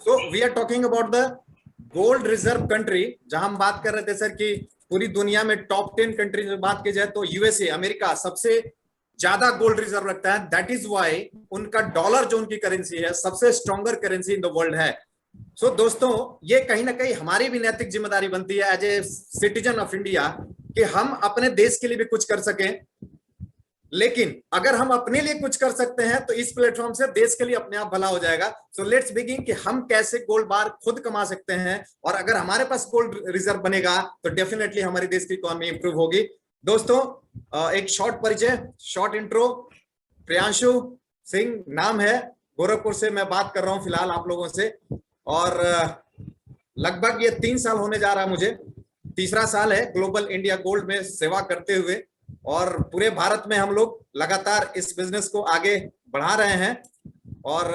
So we are talking about the gold reserve country, जहां हम बात कर रहे थे सर कि पूरी दुनिया में टॉप 10 कंट्री में बात की जाए तो यूएसए अमेरिका सबसे ज्यादा गोल्ड रिजर्व रखता है। दैट इज वाई उनका डॉलर जो उनकी करेंसी है सबसे stronger currency in the world है। सो दोस्तों, ये कहीं ना कहीं हमारी भी नैतिक जिम्मेदारी बनती है as a citizen of India कि हम अपने देश के लिए भी कुछ कर सकें। लेकिन अगर हम अपने लिए कुछ कर सकते हैं तो इस प्लेटफॉर्म से देश के लिए अपने आप भला हो जाएगा। सो लेट्स बिगिन कि हम कैसे गोल्ड बार खुद कमा सकते हैं, और अगर हमारे पास गोल्ड रिजर्व बनेगा तो डेफिनेटली हमारे देश की इकोनॉमी इंप्रूव होगी। दोस्तों, एक शॉर्ट परिचय, शॉर्ट इंट्रो। प्रियांशु सिंह नाम है, गोरखपुर से मैं बात कर रहा हूं फिलहाल आप लोगों से, और लगभग ये 3 साल होने जा रहा है मुझे, तीसरा साल है ग्लोबल इंडिया गोल्ड में सेवा करते हुए, और पूरे भारत में हम लोग लगातार इस बिजनेस को आगे बढ़ा रहे हैं और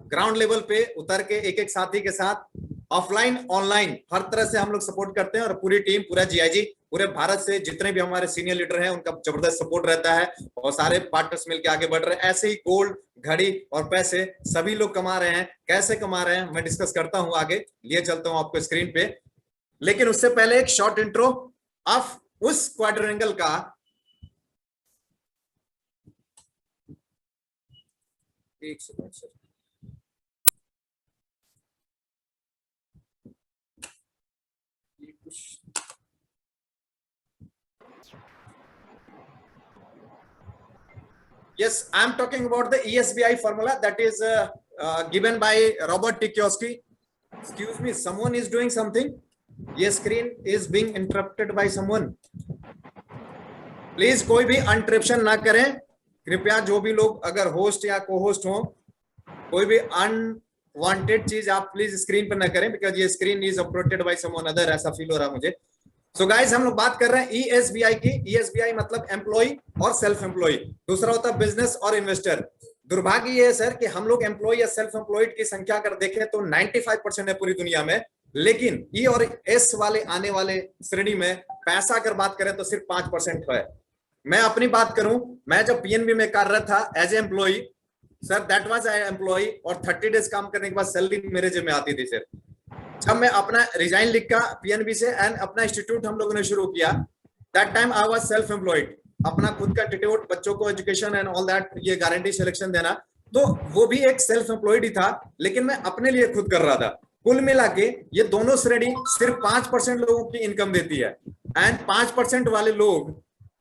ग्राउंड लेवल पे उतर के एक एक साथी के साथ ऑफलाइन ऑनलाइन हर तरह से हम लोग सपोर्ट करते हैं। और पूरी टीम, पूरा जीआईजी, पूरे भारत से जितने भी हमारे सीनियर लीडर हैं उनका जबरदस्त सपोर्ट रहता है और सारे पार्टनर्स मिलकर आगे बढ़ रहे हैं। ऐसे ही गोल्ड, घड़ी और पैसे सभी लोग कमा रहे हैं। कैसे कमा रहे हैं मैं डिस्कस करता हूं, आगे लिए चलता हूं आपको स्क्रीन पे। लेकिन उससे पहले एक शॉर्ट इंट्रो ऑफ उस क्वाड्रेंगल का। एक second sir, yes, I am talking about the ESBI formula that is given by Robert T. Kiyosaki. Excuse me, someone is doing something. Yes, screen is being interrupted by someone. Please कोई भी interruption ना करें कृपया। जो भी लोग अगर host या को होस्ट हो, कोई भी अनवांटेड चीज आप प्लीज स्क्रीन पर ना करें, बिकॉज ये screen is operated by someone other, ऐसा फील हो रहा है मुझे। सो गाइस, हम लोग बात कर रहे हैं ईएसबीआई की। ईएसबीआई मतलब एम्प्लॉय और सेल्फ एम्प्लॉय, दूसरा होता है बिजनेस और इन्वेस्टर। दुर्भाग्य ये है सर कि हम लोग एम्प्लॉय या सेल्फ एम्प्लॉयड की संख्या अगर देखें तो 95% है पूरी दुनिया में, लेकिन ई और एस वाले आने वाले श्रेणी में पैसा अगर बात करें तो सिर्फ 5% है। मैं अपनी बात करूं, मैं जब पीएनबी में कार्यरत था as a employee sir, that was I employee, और 30 डेज काम करने के बाद सैलरी मेरे जेब में आती थी सर। जब मैं अपना रिजाइन लिखा पीएनबी से एंड अपना इंस्टीट्यूट हम लोगों ने शुरू किया, that time I was self employed, अपना खुद का इंस्टीट्यूट, बच्चों को एजुकेशन एंड ऑल दैट, ये गारंटी सिलेक्शन देना, तो वो भी एक सेल्फ एम्प्लॉयड ही था, लेकिन मैं अपने लिए खुद कर रहा था। कुल मिला के ये दोनों श्रेणी सिर्फ 5% लोगों की इनकम देती है, एंड 5% वाले लोग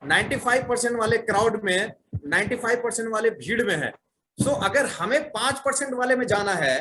95% वाले क्राउड में, 95% वाले भीड़ में है। सो अगर हमें 5% वाले में जाना है,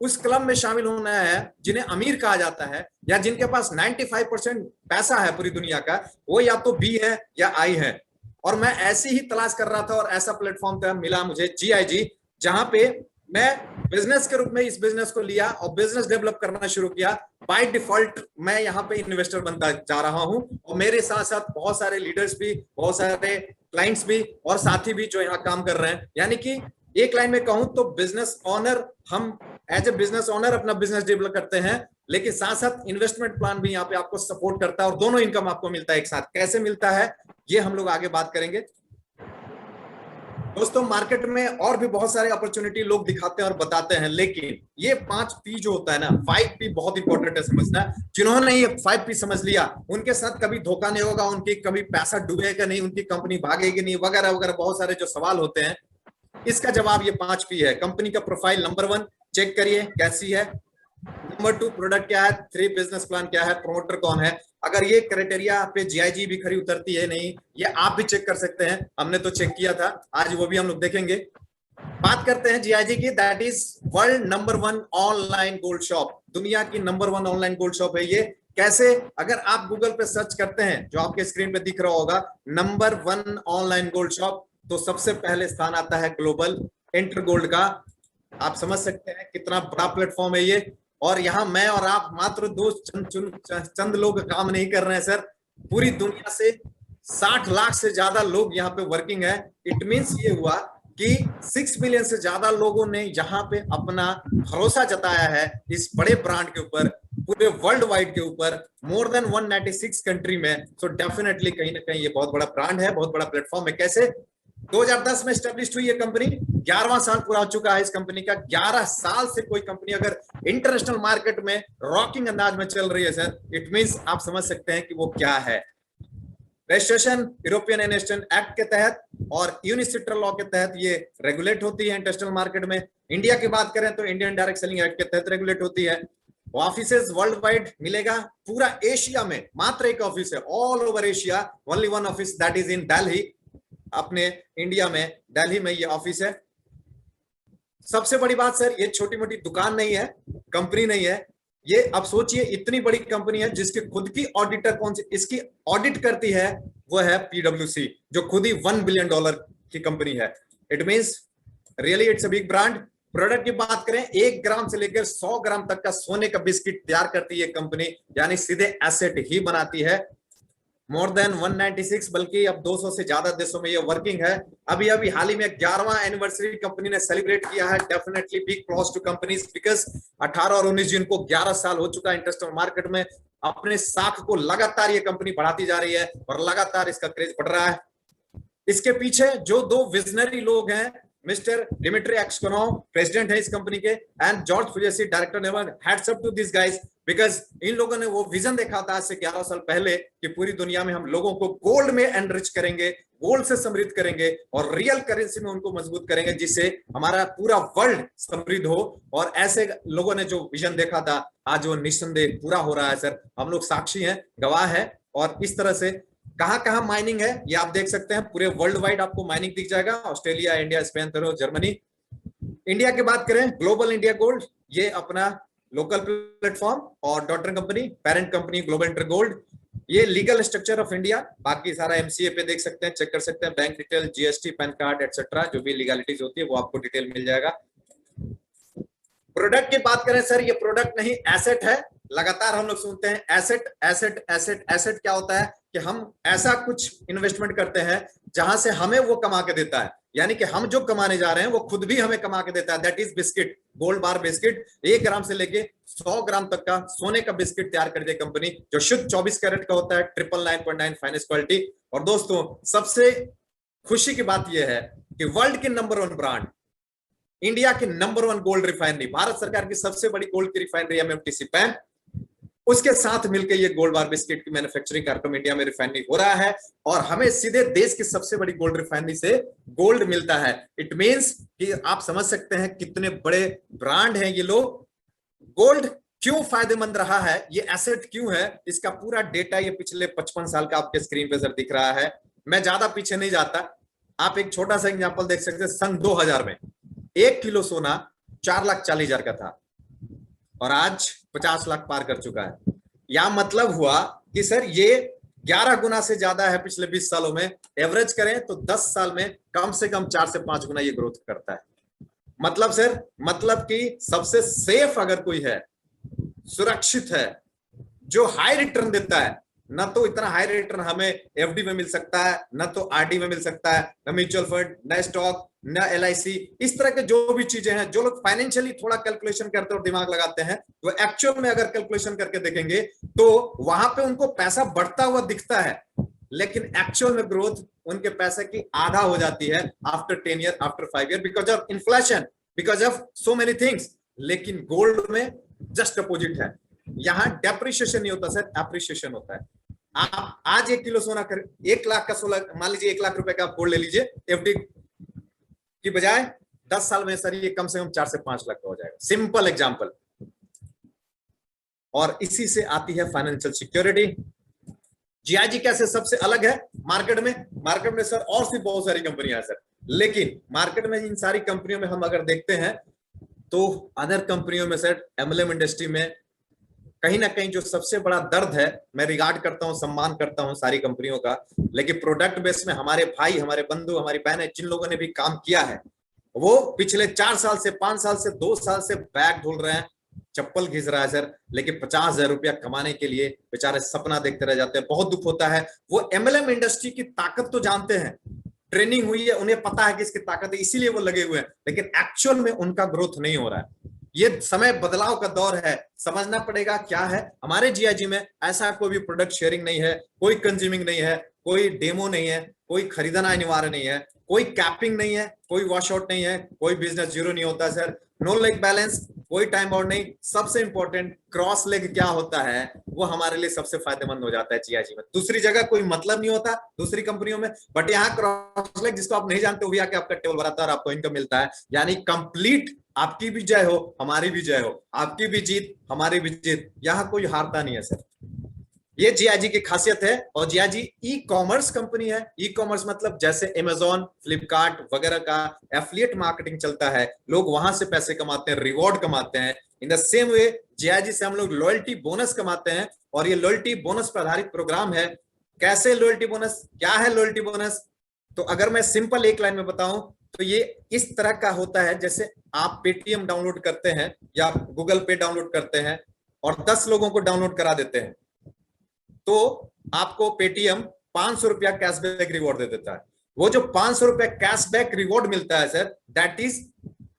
उस क्लब में शामिल होना है जिन्हें अमीर कहा जाता है, या जिनके पास 95% पैसा है पूरी दुनिया का, वो या तो बी है या आई है। और मैं ऐसी ही तलाश कर रहा था और ऐसा प्लेटफॉर्म था मिला मुझे जीआईजी, जहां पे मैं बिजनेस के रूप में इस बिजनेस को लिया और बिजनेस डेवलप करना शुरू किया। बाय डिफॉल्ट मैं यहाँ पे इन्वेस्टर बनता जा रहा हूँ, और मेरे साथ साथ बहुत सारे लीडर्स भी, बहुत सारे क्लाइंट्स भी और साथी भी जो यहाँ काम कर रहे हैं। यानी कि एक लाइन में कहूं तो बिजनेस ऑनर, हम एज ए बिजनेस ऑनर अपना बिजनेस डेवलप करते हैं, लेकिन साथ साथ इन्वेस्टमेंट प्लान भी यहाँ पे आपको सपोर्ट करता है, और दोनों इनकम आपको मिलता है एक साथ। कैसे मिलता है ये हम लोग आगे बात करेंगे। दोस्तों, मार्केट में और भी बहुत सारे अपॉर्चुनिटी लोग दिखाते हैं और बताते हैं, लेकिन ये 5P जो होता है ना, 5P बहुत इंपॉर्टेंट है समझना। जिन्होंने ये 5P समझ लिया उनके साथ कभी धोखा नहीं होगा, उनकी कभी पैसा डूबेगा नहीं, उनकी कंपनी भागेगी नहीं, वगैरह वगैरह बहुत सारे जो सवाल होते हैं, इसका जवाब ये 5P है। कंपनी का प्रोफाइल नंबर 1 चेक करिए कैसी है, नंबर 2 प्रोडक्ट क्या है, 3 बिजनेस प्लान क्या है, प्रमोटर कौन है। अगर ये क्राइटेरिया पे जीआईजी भी खरी उतरती है नहीं, ये आप भी चेक कर सकते हैं, हमने तो चेक किया था, आज वो भी हम लोग देखेंगे। बात करते हैं जीआईजी की, that is world number 1 online gold shop, दुनिया की नंबर 1 ऑनलाइन गोल्ड शॉप है ये। कैसे? अगर आप गूगल पे सर्च करते हैं, जो आपके स्क्रीन पे दिख रहा होगा, नंबर 1 ऑनलाइन गोल्ड शॉप, तो सबसे पहले स्थान आता है ग्लोबल इंटर गोल्ड का। आप समझ सकते हैं कितना बड़ा प्लेटफॉर्म है ये, और यहाँ मैं और आप मात्र दो चंद लोग काम नहीं कर रहे हैं सर, पूरी दुनिया से 60 लाख से ज्यादा लोग यहाँ पे वर्किंग है। इट मींस ये हुआ कि 6 मिलियन से ज्यादा लोगों ने यहाँ पे अपना भरोसा जताया है इस बड़े ब्रांड के ऊपर, पूरे वर्ल्ड वाइड के ऊपर, मोर देन 196 कंट्री में। सो डेफिनेटली कहीं ना कहीं ये बहुत बड़ा ब्रांड है, बहुत बड़ा प्लेटफॉर्म है। कैसे? 2010 में स्टेब्लिश हुई ये कंपनी, 11वां साल पूरा हो चुका है इस कंपनी का। 11 साल से कोई कंपनी अगर इंटरनेशनल मार्केट में रॉकिंग अंदाज में चल रही है सर, इट मींस आप समझ सकते हैं कि वो क्या है। रजिस्ट्रेशन यूरोपियन इन्वेस्टमेंट एक्ट के तहत और यूनिसिट्रल लॉ के तहत ये रेगुलेट होती है इंटरनेशनल मार्केट में। इंडिया की बात करें तो इंडियन डायरेक्ट सेलिंग एक्ट के तहत रेगुलेट होती है। ऑफिसेस वर्ल्ड वाइड मिलेगा, पूरा एशिया में मात्र एक ऑफिस है, all over Asia only one office, that is in Delhi. अपने इंडिया में दिल्ली में ये ऑफिस है। सबसे बड़ी बात सर, ये छोटी मोटी दुकान नहीं है, कंपनी नहीं है, ये अब सोचिए इतनी बड़ी कंपनी है जिसकी खुद की ऑडिटर कौन सी इसकी ऑडिट करती है, वो है पीडब्ल्यूसी, जो खुद ही $1 बिलियन की कंपनी है। It means really it's a big brand. Product की बात करें, 1 ग्राम से लेकर 100 ग्राम तक का सोने का बिस्किट तैयार करती है कंपनी, यानी सीधे एसेट ही बनाती है। मोर देन 196, बल्कि अब 200 से ज्यादा देशों में ये वर्किंग है। अभी हाल ही में 11वां एनिवर्सरी कंपनी ने सेलिब्रेट किया है। Definitely big clause to companies, because 18 और 19 जून को 11 साल हो चुका है इंटरनेशनल मार्केट में। अपने साख को लगातार ये कंपनी बढ़ाती जा रही है और लगातार इसका क्रेज बढ़ रहा है। इसके पीछे जो 2 विजनरी लोग हैं, मिस्टर डिमिट्री एक्सकोनोव प्रेसिडेंट है इस कंपनी के, and George Fujesi director general, hats up to this guys, because इन लोगों ने वो विजन देखा था आज से 11 साल पहले कि पूरी दुनिया में हम लोगों को गोल्ड में एनरिच करेंगे, गोल्ड से समृद्ध करेंगे और रियल करेंसी में उनको मजबूत करेंगे, जिससे हमारा पूरा वर्ल्ड समृद्ध हो। और ऐसे लोगों ने जो विजन देखा था आज वो निस्संदेह पूरा हो रहा है सर। हम लोग साक्षी हैं, गवाह है। और इस तरह से कहां कहां माइनिंग है ये आप देख सकते हैं, पूरे वर्ल्ड वाइड आपको माइनिंग दिख जाएगा, Australia, India, Spain, Germany. India की बात करें, ग्लोबल इंडिया गोल्ड, ये अपना लोकल प्लेटफॉर्म और daughter company, parent company global inter gold. ये लीगल स्ट्रक्चर ऑफ इंडिया, बाकी सारा एमसीए पे देख सकते हैं, चेक कर सकते हैं, bank detail, GST, pan card etcetera, जो भी लीगलिटीज होती है वो आपको डिटेल मिल जाएगा। प्रोडक्ट की बात करें सर, ये प्रोडक्ट नहीं एसेट है। लगातार हम लोग सुनते हैं एसेट एसेट एसेट एसेट, क्या होता है कि हम ऐसा कुछ इन्वेस्टमेंट करते हैं जहां से हमें वो कमा के देता है, यानी कि हम जो कमाने जा रहे हैं वो खुद भी हमें कमा के देता है। That is biscuit, gold bar biscuit. 1 ग्राम से लेके 100 ग्राम तक का सोने का बिस्किट तैयार कर दे कंपनी, जो शुद्ध 24 कैरेट का होता है, 999.9 फाइनेंस क्वालिटी। और दोस्तों सबसे खुशी की बात यह है कि वर्ल्ड के नंबर 1 ब्रांड, इंडिया की नंबर 1 गोल्ड रिफाइनरी, भारत सरकार की सबसे बड़ी गोल्ड की रिफाइनरी एमएमटीसी पैन, उसके साथ मिलकर ये गोल्ड बार बिस्किट की मैन्युफैक्चरिंग कार्यक्रम इंडिया में रिफाइनरी हो रहा है और हमें सीधे देश की सबसे बड़ी गोल्ड रिफाइनरी से गोल्ड मिलता है। इट मींस कि आप समझ सकते हैं कितने बड़े ब्रांड हैं ये लोग। गोल्ड क्यों फायदेमंद रहा है, ये एसेट क्यों है, इसका पूरा डेटा ये पिछले 55 साल का आपके स्क्रीन पे सर दिख रहा है। मैं ज्यादा पीछे नहीं जाता, आप एक छोटा सा एग्जांपल देख सकते हैं। सन 2000 में 1 किलो सोना 4,40,000 का था और आज 50 लाख पार कर चुका है। या मतलब हुआ कि सर ये 11 गुना से ज्यादा है पिछले 20 सालों में। एवरेज करें तो 10 साल में कम से कम 4 से 5 गुना ये ग्रोथ करता है। मतलब सर, मतलब कि सबसे सेफ अगर कोई है, सुरक्षित है, जो हाई रिटर्न देता है, ना तो इतना हाई रिटर्न हमें एफडी में मिल सकता है, ना तो आरडी में मिल सकता है, ना म्यूचुअल फंड, ना स्टॉक, ना एलआईसी, इस तरह के जो भी चीजें हैं। जो लोग फाइनेंशियली थोड़ा कैलकुलेशन करते और दिमाग लगाते हैं, वो एक्चुअल में अगर कैलकुलेशन करके देखेंगे तो वहां पे उनको पैसा बढ़ता हुआ दिखता है, लेकिन एक्चुअल में ग्रोथ उनके पैसे की आधा हो जाती है after 10 year, after 5 year, because of inflation, because of so many things. लेकिन गोल्ड में जस्ट अपोजिट है, यहां डेप्रिशिएशन नहीं होता सर, एप्रिशिएशन होता है। आप आज 1 किलो सोना कर 1 लाख का 16, मान लीजिए 1 लाख रुपए का आप गोल्ड ले लीजिए एफडी की बजाय, 10 साल में सर ये कम से कम 4 से 5 लाख का हो जाएगा। Simple example. और इसी से आती है फाइनेंशियल सिक्योरिटी। जीआईजी कैसे सबसे अलग है मार्केट में सर और भी बहुत सारी कंपनियां हैं सर, लेकिन मार्केट में इन सारी कंपनियों में हम अगर देखते हैं तो अदर कंपनियों में सर एमएलएम इंडस्ट्री में कहीं ना कहीं जो सबसे बड़ा दर्द है, मैं रिगार्ड करता हूं, सम्मान करता हूं सारी कंपनियों का, लेकिन प्रोडक्ट बेस में हमारे भाई, हमारे बंधु, हमारी बहनें, जिन लोगों ने भी काम किया है, वो पिछले 4 साल से, 5 साल से, 2 साल से बैग ढूंढ रहे हैं, चप्पल घिस रहा है सर, लेकिन 50,000 रुपया कमाने के लिए बेचारे सपना देखते रह जाते हैं। बहुत दुख होता है। वो एमएलएम इंडस्ट्री की ताकत तो जानते हैं, ट्रेनिंग हुई है, उन्हें पता है कि इसकी ताकत है, इसीलिए वो लगे हुए हैं, लेकिन एक्चुअल में उनका ग्रोथ नहीं हो रहा है। ये समय बदलाव का दौर है, समझना पड़ेगा क्या है हमारे जीआईजी में। ऐसा कोई भी प्रोडक्ट शेयरिंग नहीं है, कोई कंज्यूमिंग नहीं है, कोई डेमो नहीं है, कोई खरीदना अनिवार्य नहीं है, कोई कैपिंग नहीं है, कोई वॉश आउट नहीं है, कोई बिजनेस जीरो नहीं होता सर, नो लेग बैलेंस, कोई टाइम बाउंड नहीं। सबसे इंपॉर्टेंट क्रॉस लेग क्या होता है, वो हमारे लिए सबसे फायदेमंद हो जाता है जीआईजी में। दूसरी जगह कोई मतलब नहीं होता दूसरी कंपनियों में, बट यहाँ क्रॉस लेग जिसको आप नहीं जानते वो भी आके आपका टेबल बनाता है और आपको इनकम मिलता है। यानी कंप्लीट आपकी भी जय हो हमारी भी जय हो, आपकी भी जीत हमारी भी जीत, यहाँ कोई हारता नहीं है सर। ये जीआईजी की खासियत है। और जीआईजी ई कॉमर्स कंपनी है। ई कॉमर्स मतलब जैसे अमेजॉन, फ्लिपकार्ट वगैरह का एफिलिएट मार्केटिंग चलता है, लोग वहां से पैसे कमाते हैं, रिवॉर्ड कमाते हैं। इन द सेम वे जीआईजी से हम लोग लॉयल्टी बोनस कमाते हैं, और ये लॉयल्टी बोनस पर आधारित प्रोग्राम है। कैसे लॉयल्टी बोनस, क्या है लॉयल्टी बोनस? तो अगर मैं सिंपल एक लाइन में बताऊं तो ये इस तरह का होता है, जैसे आप पेटीएम डाउनलोड करते हैं या गूगल पे डाउनलोड करते हैं और 10 लोगों को डाउनलोड करा देते हैं, तो आपको पेटीएम 500 रुपया कैशबैक रिवॉर्ड दे देता है। वो जो 500 रुपया कैशबैक रिवॉर्ड मिलता है sir, that is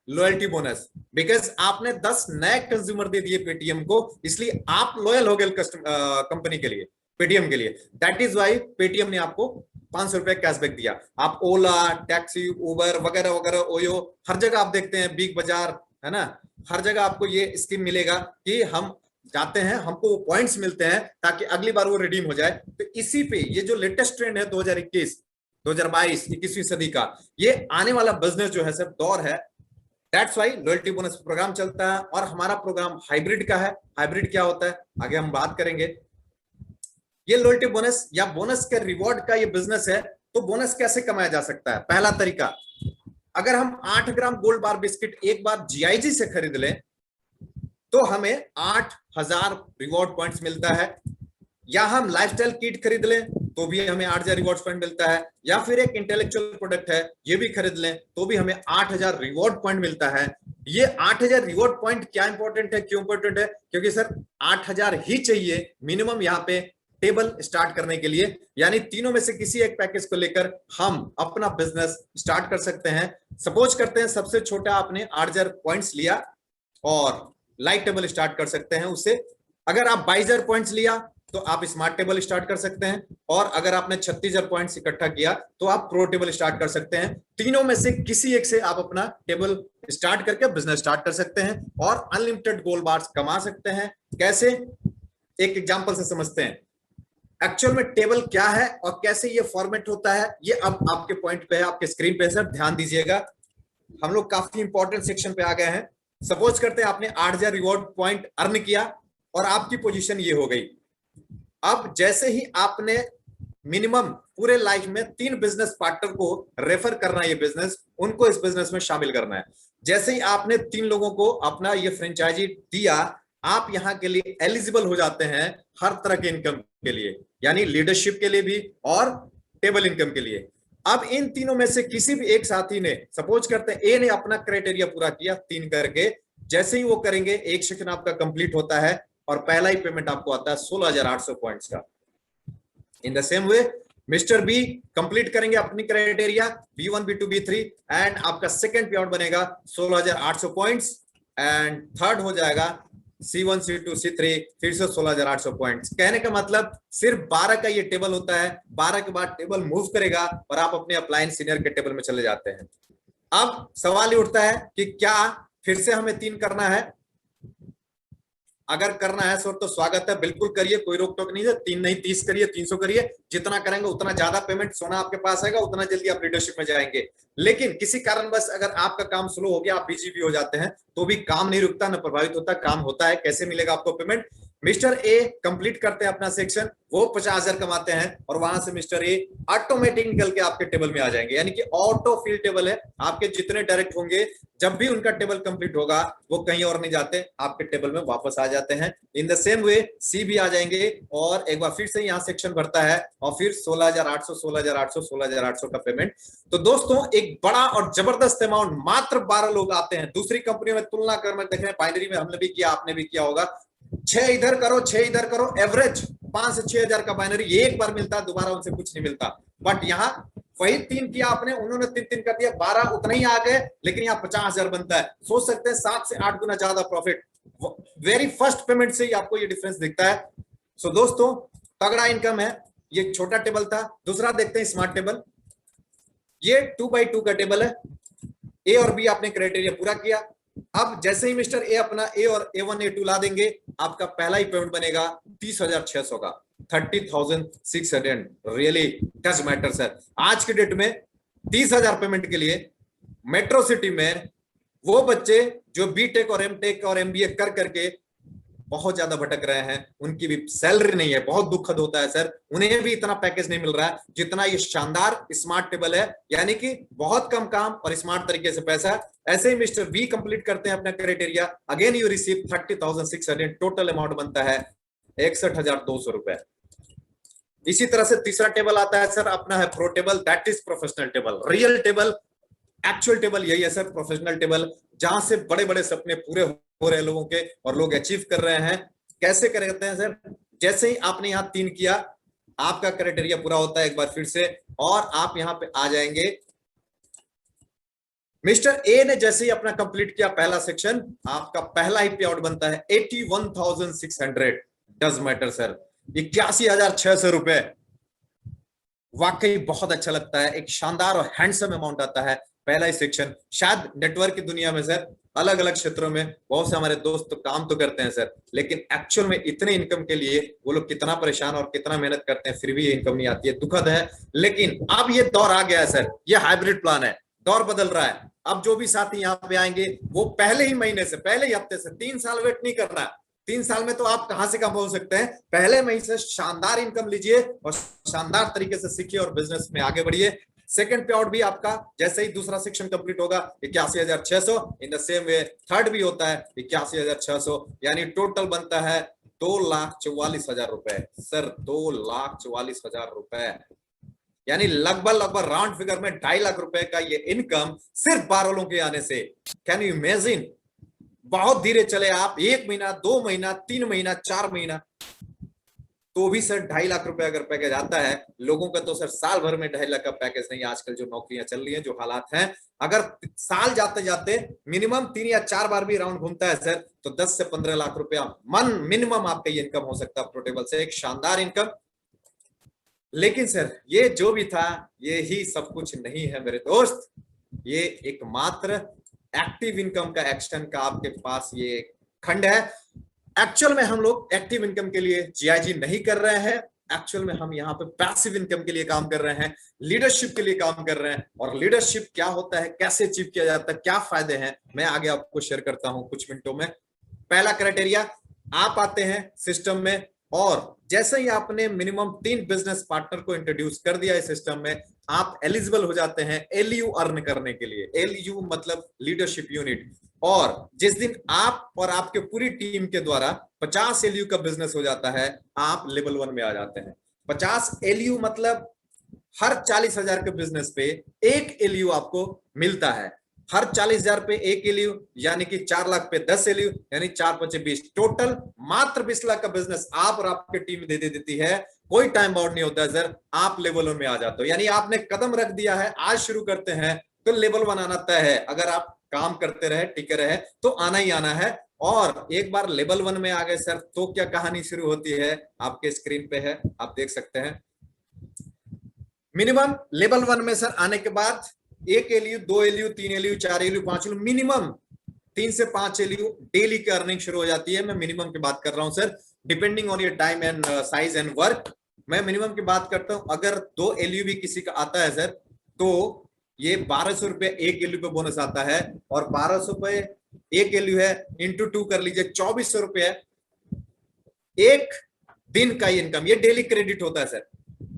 loyalty bonus. Because आपने 10 नए कंज्यूमर दे दिए पेटीएम को, इसलिए आप लॉयल हो गए कंपनी के लिए, पेटीएम के लिए। दैट इज वाई पेटीएम ने आपको 500 रुपया कैशबैक दिया। आप ओला, टैक्सी, उबर वगैरह वगैरह, ओयो, हर जगह आप देखते हैं, बिग बाजार है ना, हर जगह आपको ये स्कीम मिलेगा कि हम जाते हैं, हमको वो पॉइंट्स मिलते हैं ताकि अगली बार वो रिडीम हो जाए। तो इसी पे ये जो लेटेस्ट ट्रेंड है 2021, 2022, 21वीं सदी का ये आने वाला बिजनेस जो है सर दौर है। That's why loyalty bonus program चलता है। और हमारा प्रोग्राम हाइब्रिड का है। हाइब्रिड क्या होता है आगे हम बात करेंगे। ये लॉयल्टी बोनस या बोनस के रिवॉर्ड का ये बिजनेस है। तो बोनस कैसे कमाया जा सकता है? पहला तरीका, अगर हम 8 ग्राम गोल्ड बार बिस्किट एक बार जीआईजी से खरीद लें तो हमें 8000 रिवॉर्ड पॉइंट्स मिलता है। या हम लाइफस्टाइल किट खरीद लें तो भी हमें 8000 रिवॉर्ड पॉइंट मिलता है। या फिर एक इंटेलेक्चुअल प्रोडक्ट है ये भी खरीद लें तो भी हमें 8000 रिवॉर्ड पॉइंट मिलता है। ये 8000 रिवॉर्ड पॉइंट क्या इंपॉर्टेंट है, क्यों इंपॉर्टेंट है? क्योंकि सर 8000 ही चाहिए मिनिमम यहाँ पे टेबल स्टार्ट करने के लिए। यानी तीनों में से किसी एक पैकेज को लेकर हम अपना बिजनेस स्टार्ट कर सकते हैं। सपोज करते हैं सबसे छोटा आपने 8000 पॉइंट्स लिया और लाइट टेबल स्टार्ट कर सकते हैं उससे। अगर आप 22000 पॉइंट्स लिया तो आप स्मार्ट टेबल स्टार्ट कर सकते हैं। और अगर आपने 36000 पॉइंट्स इकट्ठा किया तो आप प्रो टेबल स्टार्ट कर सकते हैं। तीनों में से किसी एक से आप अपना टेबल स्टार्ट करके बिजनेस स्टार्ट कर सकते हैं और अनलिमिटेड गोल्ड बार्स कमा सकते हैं। कैसे? एक एग्जांपल से समझते हैं एक्चुअल में टेबल क्या है और कैसे ये फॉर्मेट होता है। ये अब आपके पॉइंट पे है, आपके स्क्रीन पे है सर, ध्यान दीजिएगा। हम लोग काफी इंपॉर्टेंट सेक्शन पे आ गए हैं। सपोज करते हैं आपने 8000 रिवॉर्ड पॉइंट अर्न किया और आपकी पोजीशन ये हो गई। अब जैसे ही आपने मिनिमम पूरे लाइफ में 3 बिजनेस पार्टनर को रेफर करना है, ये बिजनेस उनको इस बिजनेस में शामिल करना है। जैसे ही आपने 3 लोगों को अपना ये फ्रेंचाइजी दिया, आप यहाँ के लिए एलिजिबल हो जाते हैं हर तरह के इनकम के लिए, यानी लीडरशिप के लिए भी और टेबल इनकम के लिए। अब इन तीनों में से किसी भी एक साथी ने, सपोज करते हैं ए ने अपना क्राइटेरिया पूरा किया 3 करके, जैसे ही वो करेंगे एक सेक्शन आपका कंप्लीट होता है और पहला ही पेमेंट आपको आता है 16800 पॉइंट्स का। In the same way Mister B complete करेंगे अपनी criteria B1, B2, B3 and आपका सेकंड पे आउट बनेगा 16800 पॉइंट्स एंड थर्ड हो जाएगा C1, C2, C3 फिर से 16800 पॉइंट्स। कहने का मतलब सिर्फ 12 का ये टेबल होता है। 12 के बाद टेबल मूव करेगा और आप अपने अप्लायंस सीनियर के टेबल में चले जाते हैं। अब सवाल ये उठता है कि क्या फिर से हमें 3 करना है? अगर करना है सर तो स्वागत है, बिल्कुल करिए, कोई रोक टोक नहीं है। 3 नहीं 30 करिए, 300 करिए। जितना करेंगे उतना ज्यादा पेमेंट सोना आपके पास आएगा, उतना जल्दी आप लीडरशिप में जाएंगे। लेकिन किसी कारणवश अगर आपका काम स्लो हो गया, आप बिजी भी हो जाते हैं, तो भी काम नहीं रुकता, न प्रभावित होता, काम होता है। कैसे मिलेगा आपको पेमेंट? मिस्टर ए कंप्लीट करते हैं अपना सेक्शन, वो 50,000 कमाते हैं और वहां से मिस्टर ए ऑटोमेटिक निकल के आपके टेबल में आ जाएंगे। यानी कि ऑटो फिल टेबल है। आपके जितने डायरेक्ट होंगे, जब भी उनका टेबल कंप्लीट होगा वो कहीं और नहीं जाते, आपके टेबल में वापस आ जाते हैं। इन द सेम वे सी भी आ जाएंगे और एक बार फिर से यहाँ सेक्शन भरता है और फिर 16800 16800 16800 का पेमेंट। तो दोस्तों एक बड़ा और जबरदस्त अमाउंट, मात्र 12 लोग आते हैं। दूसरी कंपनियों में तुलना कर मैं देख रहे हैं, बाइनरी में हमने भी किया, आपने भी किया होगा, 6 इधर करो 6 इधर करो, एवरेज 5 से 6000 का बाइनरी एक बार मिलता है, दोबारा उनसे कुछ नहीं मिलता। बट यहाँ वही 3 किया आपने, उन्होंने 3 कर दिया, 12 उतना ही आ गए, लेकिन यहाँ 50,000 बनता है। सोच सकते हैं 7 से 8 गुना ज्यादा प्रॉफिट वेरी फर्स्ट पेमेंट से ही आपको ये डिफरेंस दिखता है। सो दोस्तों तगड़ा इनकम है। ये छोटा टेबल था। दूसरा देखते हैं स्मार्ट टेबल। ये 2x2 का टेबल है। ए और बी आपने क्राइटेरिया पूरा किया। अब जैसे ही मिस्टर ए अपना ए और A1 A2 ला देंगे, आपका पहला ही पेमेंट बनेगा 30,600 का, 30,600। Really does matter sir. आज के डेट में 30,000 पेमेंट के लिए मेट्रो सिटी में वो बच्चे जो बीटेक और एमटेक और एमबीए कर करके बहुत ज्यादा भटक रहे हैं, उनकी भी सैलरी नहीं है। बहुत दुखद होता है सर, उन्हें भी इतना पैकेज नहीं मिल रहा है जितना ये शानदार स्मार्ट टेबल है। यानी कि बहुत कम काम और स्मार्ट तरीके से पैसा। ऐसे ही मिस्टर बी कंप्लीट करते हैं अपना criteria, again you receive 30,600, total amount बनता है 61,200 रुपए। इसी तरह से तीसरा टेबल आता है सर अपना है pro table, that is professional table, real table, actual table यही है सर, प्रोफेशनल टेबल, जहां से बड़े बड़े सपने पूरे हो रहे हैं लोगों के और लोग अचीव कर रहे हैं। कैसे करते हैं सर? जैसे ही आपने यहाँ 3 किया, आपका क्राइटेरिया पूरा होता है एक बार फिर से, और आप यहाँ पे आ जाएंगे। मिस्टर ए ने जैसे ही अपना कंप्लीट किया पहला सेक्शन, आपका पहला ही पे आउट बनता है 81,600। डज मैटर सर, 81,600 रुपए। वाकई बहुत अच्छा लगता है, एक शानदार और हैंडसम अमाउंट आता है पहला ही सेक्शन। शायद नेटवर्क की दुनिया में सर अलग अलग क्षेत्रों में बहुत से हमारे दोस्त तो काम तो करते हैं सर, लेकिन एक्चुअल में इतने इनकम के लिए वो लोग कितना परेशान और कितना मेहनत करते हैं, फिर भी ये इनकम नहीं आती है। दुखद है, लेकिन अब ये दौर आ गया है सर, ये हाइब्रिड प्लान है, दौर बदल रहा है। अब जो भी साथी यहाँ पे आएंगे वो पहले ही महीने से, पहले ही हफ्ते से, 3 साल वेट नहीं करना। 3 साल में तो आप कहां से कम हो सकते हैं, पहले महीने से शानदार इनकम लीजिए और शानदार तरीके से सीखिए और बिजनेस में आगे बढ़िए। सेकंड पे आउट भी आपका जैसे ही दूसरा सेक्शन कंप्लीट होगा 81,600, इन द सेम वे थर्ड भी होता है 81,600, यानी टोटल बनता है 2,44,000 रुपए सर, 2,44,000 रुपए, यानी लगभग राउंड फिगर में 2.5 लाख रुपए का ये इनकम सिर्फ 12 लोगों के आने से। Can you imagine? बहुत धीरे चले आप, 1 महीना, 2 महीना, 3 महीना, 4 महीना, तो भी सर 2.5 लाख रुपए अगर पैकेज आता है लोगों का, तो सर साल भर में 2.5 लाख का पैकेज नहीं। आजकल जो नौकरियां चल रही हैं, जो हालात हैं, अगर साल जाते जाते मिनिमम 3 या 4 बार भी राउंड घूमता है सर, तो 10 से 15 लाख रुपया मन मिनिमम आपका ये इनकम हो सकता है प्रोटेबल से, एक शानदार इनकम। लेकिन सर ये जो भी था, ये ही सब कुछ नहीं है मेरे दोस्त। ये एकमात्र एक्टिव इनकम का, एक्शन का आपके पास ये खंड है। एक्चुअल में हम लोग एक्टिव इनकम के लिए जीआईजी नहीं कर रहे हैं, एक्चुअल में हम यहाँ पे पैसिव इनकम के लिए काम कर रहे हैं, लीडरशिप के लिए काम कर रहे हैं। और लीडरशिप क्या होता है, कैसे अचीव किया जाता है, क्या फायदे हैं, मैं आगे आपको शेयर करता हूं कुछ मिनटों में। पहला क्राइटेरिया, आप आते हैं सिस्टम में और जैसे ही आपने मिनिमम 3 बिजनेस पार्टनर को इंट्रोड्यूस कर दिया इस सिस्टम में, आप एलिजिबल हो जाते हैं एलयू अर्न करने के लिए। एलयू मतलब लीडरशिप यूनिट। और जिस दिन आप और आपके पूरी टीम के द्वारा 50 एलयू का बिजनेस हो जाता है, आप लेवल 1 में आ जाते हैं। 50 एलयू मतलब हर 40,000 के बिजनेस पे 1 एलयू आपको मिलता है। हर 40,000 पे 1 एलयू, यानी कि 4 लाख पे 10 एलयू, यानी 4 × 5 = 20, टोटल मात्र 20 लाख का बिजनेस आप और आपके टीम दे देती है। कोई टाइम बाउंड नहीं होता है सर, आप लेवल 1 में आ जाते हो। यानी आपने कदम रख दिया है, आज शुरू करते हैं तो लेवल 1 आना तय है। अगर आप काम करते रहे, टिके रहे, तो आना ही आना है। और एक बार लेवल 1 में आ गए सर, तो क्या कहानी शुरू होती है, आपके स्क्रीन पे है, आप देख सकते हैं। मिनिमम लेवल 1 में सर आने के बाद 1 LU, 2 LU, 3 LU, 4 LU, 5 LU, minimum 3 से 5 एलयू डेली की अर्निंग शुरू हो जाती है। मैं मिनिमम की बात कर रहा हूं sir, depending on your time and size and work. मैं मिनिमम की बात करता हूं। अगर 2 एलयू भी किसी का आता है सर, तो ये 1,200 रुपए 1 एलयू पे बोनस आता है, और 1,200 रुपए 1 एलयू है, इंटू 2 कर लीजिए, 2,400 रुपए है एक दिन का इनकम। ये डेली क्रेडिट होता है सर।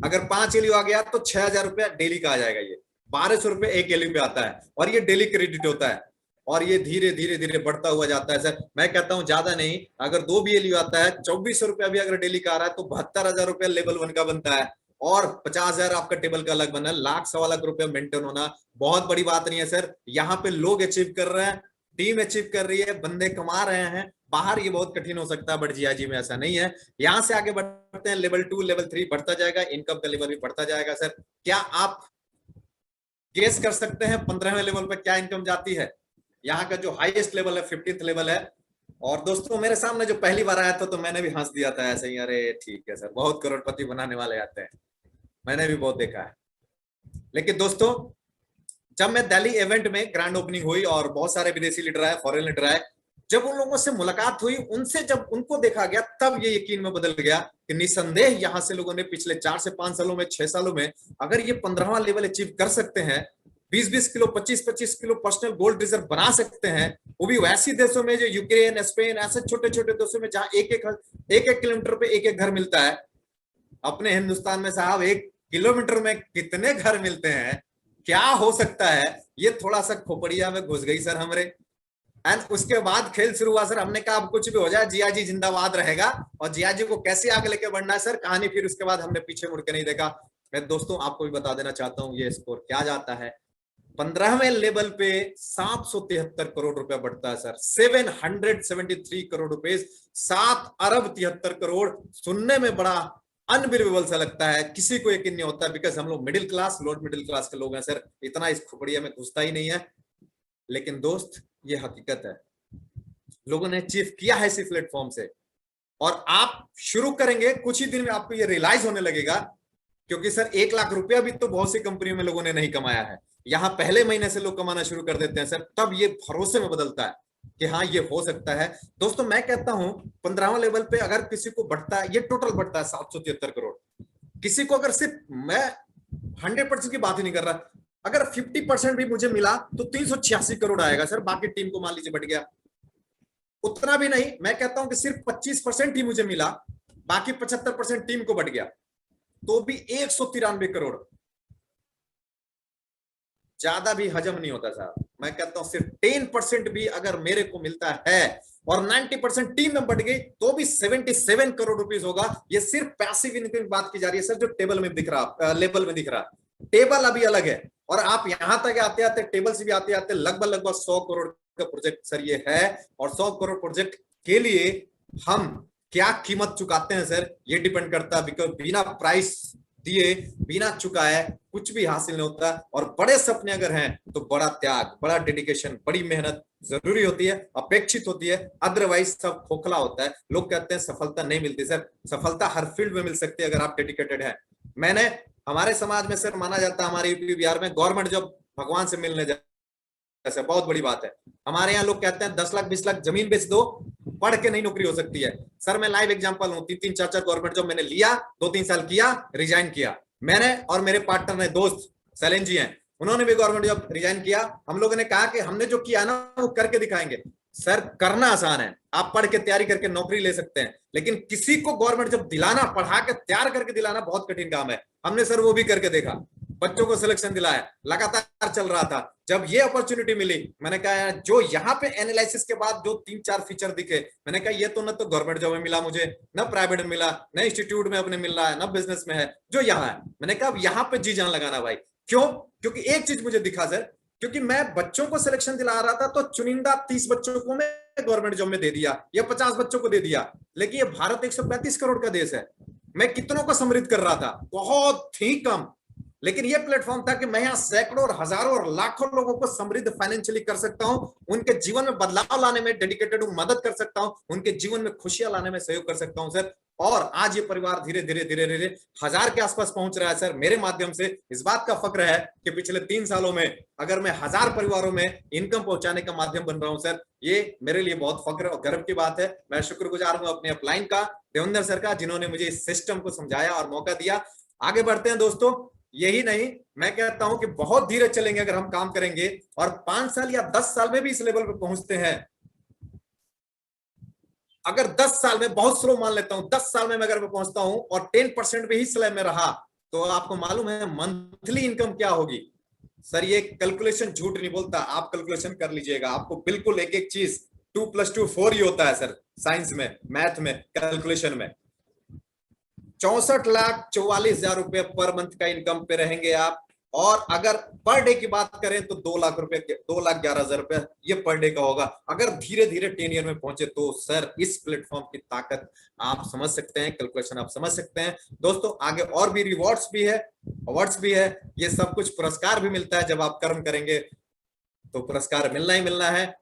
अगर 5 एलयू आ गया तो 6,000 रुपया डेली का आ जाएगा। ये 1,200 रुपए 1 एलयू पे आता है, और ये डेली क्रेडिट होता है, और ये धीरे धीरे धीरे बढ़ता हुआ जाता है सर। मैं कहता हूं ज्यादा नहीं, अगर 2 भी एलयू आता है, 2,400 रुपया भी अगर डेली का आ रहा है, तो 72,000 रुपया लेवल 1 का बनता है, और 50,000 आपका टेबल का अलग बना है। 1,00,000 सवा लाख रुपया मेंटेन होना बहुत बड़ी बात नहीं है सर। यहाँ पे लोग अचीव कर रहे हैं, टीम अचीव कर रही है, बंदे कमा रहे हैं। बाहर ये बहुत कठिन हो सकता है, बट जीआईजी में ऐसा नहीं है। यहां से आगे बढ़ते हैं, लेवल 2, लेवल 3 बढ़ता जाएगा, इनकम का लेवल भी बढ़ता जाएगा सर। क्या आप गेस कर सकते हैं 15वें लेवल पे क्या इनकम जाती है? यहाँ का जो हाईएस्ट लेवल है 15th लेवल है। और दोस्तों मेरे सामने जो पहली बार आया था तो मैंने भी हंस दिया था ऐसे ही, अरे ठीक है सर, बहुत करोड़पति बनाने वाले आते हैं, मैंने भी बहुत देखा है। लेकिन दोस्तों जब मैं दिल्ली इवेंट में ग्रैंड ओपनिंग हुई और बहुत सारे विदेशी लीडर आए, फॉरेन लीडर आए, जब उन लोगों से मुलाकात हुई, उनसे जब उनको देखा गया, तब ये यकीन में बदल गया कि निसंदेह यहां से लोगों ने पिछले 4 से 5 सालों में, 6 सालों में अगर ये 15वां लेवल अचीव कर सकते हैं, 20-20 kilo, 25-25 kilo personal gold reserve बना सकते हैं, वो भी वैसे देशों में जो यूक्रेन, स्पेन, ऐसे छोटे छोटे देशों में जहां एक एक किलोमीटर पे एक एक घर मिलता है। अपने हिंदुस्तान में साहब 1 किलोमीटर में कितने घर मिलते हैं? क्या हो सकता है? ये थोड़ा सा खोपड़िया में घुस गई सर हमरे। एंड उसके बाद खेल शुरू हुआ सर। हमने कहा अब कुछ भी हो जाए, जिया जी जिंदाबाद रहेगा। और जिया जी को कैसे आगे लेके बढ़ना है सर, कहानी फिर उसके बाद हमने पीछे मुड़ के नहीं देखा। मैं दोस्तों आपको भी बता देना चाहता हूं ये स्कोर क्या जाता है। 15वें लेवल पे 773 करोड़ रुपया बढ़ता है सर, 773 करोड़ रुपए, 7 अरब 73 करोड़। सुनने में बड़ा अनबिलीवेबल सा लगता है, किसी को यकीन नहीं होता, बिकॉज हम लोग middle class, lower middle class के लोग हैं सर, इतना इस खुपड़िया में घुसता ही नहीं है। लेकिन दोस्त ये हकीकत है, लोगों ने अचीव किया है इसी प्लेटफॉर्म से। और आप शुरू करेंगे कुछ ही दिन में आपको ये रियलाइज होने लगेगा, क्योंकि सर 1 लाख रुपया भी तो बहुत सी कंपनियों में लोगों ने नहीं कमाया है। यहां पहले महीने से लोग कमाना शुरू कर देते हैं सर, तब ये भरोसे में बदलता है कि हाँ ये हो सकता है। दोस्तों मैं कहता हूं 15वां लेवल पे अगर किसी को बढ़ता है, ये टोटल बढ़ता है 773 करोड़। किसी को अगर सिर्फ, मैं 100% की बात ही नहीं कर रहा, अगर 50% भी मुझे मिला तो 386 करोड़ आएगा सर। बाकी टीम को मान लीजिए बढ़ गया, उतना भी नहीं, मैं कहता हूं कि सिर्फ 25% ही मुझे मिला, बाकी 75% टीम को बढ़ गया, तो भी 193 करोड़। ज्यादा भी हजम नहीं होता साहब। मैं कहता हूं सिर्फ 10% भी अगर मेरे को मिलता है और 90% टीम में बढ़ गई तो भी 77 करोड़ रुपीस होगा। ये सिर्फ पैसिव इनकम की बात की जा रही है सर, जो टेबल में दिख रहा, लेवल में दिख रहा। टेबल अभी अलग है, और आप यहां तक आते आते, टेबल से भी आते आते लगभग 100 करोड़ का प्रोजेक्ट सर ये है। और 100 करोड़ प्रोजेक्ट के लिए हम क्या कीमत चुकाते हैं सर, ये डिपेंड करता है। बिकॉज बिना प्राइस दिए, बिना चुकाए कुछ भी हासिल नहीं होता। और बड़े सपने अगर हैं तो बड़ा त्याग, बड़ा डेडिकेशन, बड़ी मेहनत जरूरी होती है, अपेक्षित होती है। अदरवाइज सब खोखला होता है। लोग कहते हैं सफलता नहीं मिलती सर, सफलता हर फील्ड में मिल सकती है अगर आप डेडिकेटेड हैं। मैंने, हमारे समाज में सर माना जाता है, हमारे यूपी बिहार में गवर्नमेंट जॉब भगवान से मिलने जाए, बहुत बड़ी बात है। हमारे यहाँ लोग कहते हैं 10 लाख 20 लाख जमीन बेच दो, पढ़ के नहीं नौकरी हो सकती है। सर मैं लाइव एग्जांपल हूं, 3-3 4-4 गवर्नमेंट जॉब मैंने लिया, 2-3 साल किया, रिजाइन किया। मैंने और मेरे पार्टनर ने, दोस्त सैलेन जी हैं, उन्होंने भी गवर्नमेंट जॉब रिजाइन किया। हम लोगों ने कहा कि हमने जो किया ना वो करके दिखाएंगे। सर करना आसान है, आप पढ़ के तैयारी करके नौकरी ले सकते हैं, लेकिन किसी को गवर्नमेंट जॉब दिलाना, पढ़ा के तैयार करके दिलाना बहुत कठिन काम है। हमने सर वो भी करके देखा, बच्चों को सिलेक्शन दिलाया, लगातार चल रहा था। जब ये अपॉर्चुनिटी मिली, मैंने कहा जो यहाँ पे एनालिसिस के बाद जो 3-4 फीचर दिखे, मैंने कहा ये तो न तो गवर्नमेंट जॉब में मिला मुझे, न प्राइवेट में मिला, न इंस्टीट्यूट में अपने मिल रहा है, न बिजनेस में है, जो यहाँ है। मैंने कहा अब यहाँ पे जी जान लगाना भाई। क्यों? क्योंकि एक चीज मुझे दिखा सर, क्योंकि मैं बच्चों को सिलेक्शन दिला रहा था तो चुनिंदा 30 बच्चों को मैं गवर्नमेंट जॉब में दे दिया, या 50 बच्चों को दे दिया। लेकिन ये भारत 135 करोड़ का देश है, मैं कितनों को समृद्ध कर रहा था? बहुत ही कम। लेकिन यह प्लेटफॉर्म था कि मैं यहां सैकड़ों और हजारों और लाखों लोगों को समृद्ध फाइनेंशियली कर सकता हूं, उनके जीवन में बदलाव लाने में डेडिकेटेड हूं, मदद कर सकता हूं, उनके जीवन में खुशियां लाने में सहयोग कर सकता हूं सर। और आज ये परिवार धीरे धीरे धीरे धीरे 1000 के आसपास पहुंच रहा है सर, मेरे माध्यम से। इस बात का फक्र है कि पिछले 3 सालों में अगर मैं 1000 परिवारों में इनकम पहुंचाने का माध्यम बन रहा हूं सर, ये मेरे लिए बहुत फक्र और गर्व की बात है। मैं शुक्रगुजार हूं अपने अपलाइन का, देवेंद्र सर का, जिन्होंने मुझे इस सिस्टम को समझाया और मौका दिया। आगे बढ़ते हैं दोस्तों। यही नहीं, मैं कहता हूं कि बहुत धीरे चलेंगे अगर हम काम करेंगे, और 5 साल या 10 साल में भी इस लेवल पे पहुंचते हैं। अगर 10 साल में, बहुत स्लो मान लेता हूं, 10 साल में अगर मैं पहुंचता हूं और 10% भी ही स्लैब में रहा, तो आपको मालूम है मंथली इनकम क्या होगी सर। ये कैलकुलेशन झूठ नहीं बोलता, आप कैलकुलेशन कर लीजिएगा, आपको बिल्कुल एक एक चीज 2 + 2 4 ही होता है सर, साइंस में, मैथ में, कैलकुलेशन में। 64,44,000 रुपए पर मंथ का इनकम पे रहेंगे आप। और अगर पर डे की बात करें तो 2 लाख रुपए, 2,11,000 रुपए ये पर डे का होगा। अगर धीरे धीरे 10 ईयर में पहुंचे तो सर इस प्लेटफॉर्म की ताकत आप समझ सकते हैं, कैलकुलेशन आप समझ सकते हैं। दोस्तों आगे और भी रिवॉर्ड्स भी है, अवार्ड्स भी है, ये सब कुछ पुरस्कार भी मिलता है। जब आप कर्म करेंगे तो पुरस्कार मिलना ही मिलना है।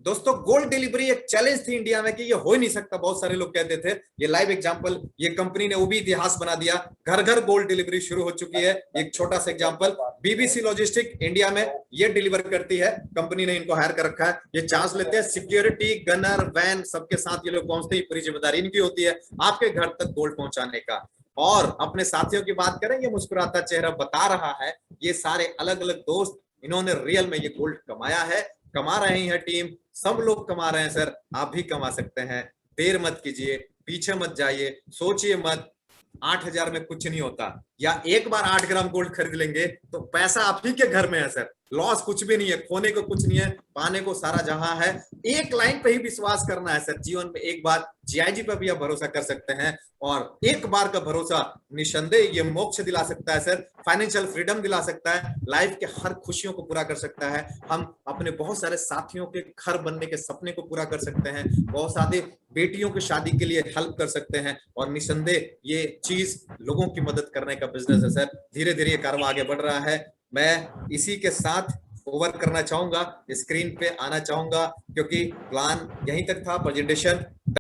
दोस्तों गोल्ड डिलीवरी एक चैलेंज थी इंडिया में कि ये हो ही नहीं सकता, बहुत सारे लोग कहते थे। ये लाइव एग्जांपल, ये कंपनी ने वो भी इतिहास बना दिया, घर घर गोल्ड डिलीवरी शुरू हो चुकी है। एक छोटा सा एग्जांपल, बीबीसी लॉजिस्टिक इंडिया में ये डिलीवर करती है, कंपनी ने इनको हायर कर रखा है, ये चार्ज लेते हैं, सिक्योरिटी, गनर, वैन सबके साथ ये लोग पहुंचते हैं, पूरी जिम्मेदारी इनकी होती है आपके घर तक गोल्ड पहुंचाने का। और अपने साथियों की बात करें, ये मुस्कुराता चेहरा बता रहा है, ये सारे अलग अलग दोस्त, इन्होंने रियल में ये गोल्ड कमाया है, कमा रहे हैं टीम, सब लोग कमा रहे हैं सर, आप भी कमा सकते हैं। देर मत कीजिए, पीछे मत जाइए, सोचिए मत। 8,000 में कुछ नहीं होता, या एक बार 8 ग्राम गोल्ड खरीद लेंगे तो पैसा आप ही के घर में है सर, लॉस कुछ भी नहीं है, खोने को कुछ नहीं है, पाने को सारा जहां है। एक लाइन पे ही विश्वास करना है सर, जीवन में एक बार जीआईजी पे भी आप भरोसा कर सकते हैं, और एक बार का भरोसा निसंदेह ये मोक्ष दिला सकता है सर, फाइनेंशियल फ्रीडम दिला सकता है, लाइफ के हर खुशियों को पूरा कर सकता है। हम अपने बहुत सारे साथियों के घर बनने के सपने को पूरा कर सकते हैं, बहुत सारे बेटियों की शादी के लिए हेल्प कर सकते हैं, और निसंदेह ये चीज लोगों की मदद करने का बिजनेस है सर। धीरे धीरे ये कारवा आगे बढ़ रहा है। मैं इसी के साथ ओवर करना चाहूंगा, स्क्रीन पे आना चाहूंगा, क्योंकि प्लान यहीं तक था, प्रेजेंटेशन